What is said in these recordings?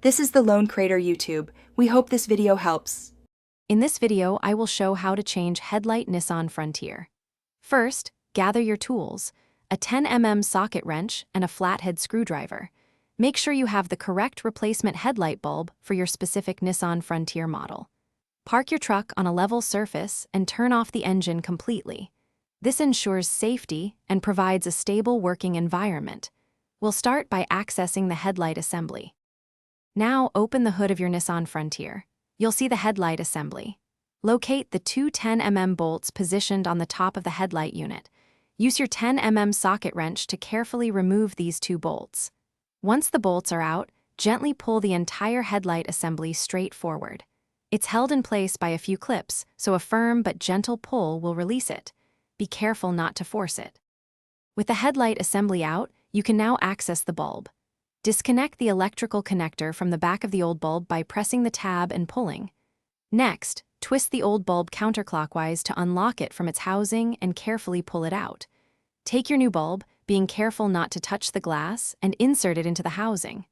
This is the Lone Crater YouTube. We hope this video helps. In this video, I will show how to change Headlight Nissan Frontier. First, gather your tools, a 10mm socket wrench and a flathead screwdriver. Make sure you have the correct replacement headlight bulb for your specific Nissan Frontier model. Park your truck on a level surface and turn off the engine completely. This ensures safety and provides a stable working environment. We'll start by accessing the headlight assembly. Now open the hood of your Nissan Frontier. You'll see the headlight assembly. Locate the two 10mm bolts positioned on the top of the headlight unit. Use your 10mm socket wrench to carefully remove these two bolts. Once the bolts are out, gently pull the entire headlight assembly straight forward. It's held in place by a few clips, so a firm but gentle pull will release it. Be careful not to force it. With the headlight assembly out, you can now access the bulb. Disconnect the electrical connector from the back of the old bulb by pressing the tab and pulling. Next, twist the old bulb counterclockwise to unlock it from its housing and carefully pull it out. Take your new bulb, being careful not to touch the glass, and insert it into the housing.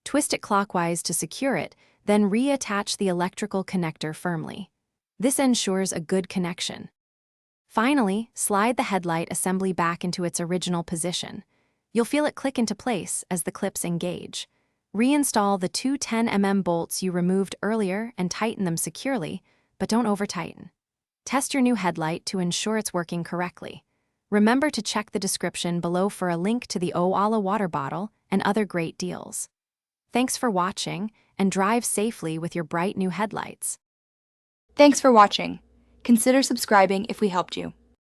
Twist it clockwise to secure it, then reattach the electrical connector firmly. This ensures a good connection. Finally, slide the headlight assembly back into its original position. You'll feel it click into place as the clips engage. Reinstall the two 10mm bolts you removed earlier and tighten them securely, but don't over-tighten. Test your new headlight to ensure it's working correctly. Remember to check the description below for a link to the Owala water bottle and other great deals. Thanks for watching, and drive safely with your bright new headlights. Thanks for watching. Consider subscribing if we helped you.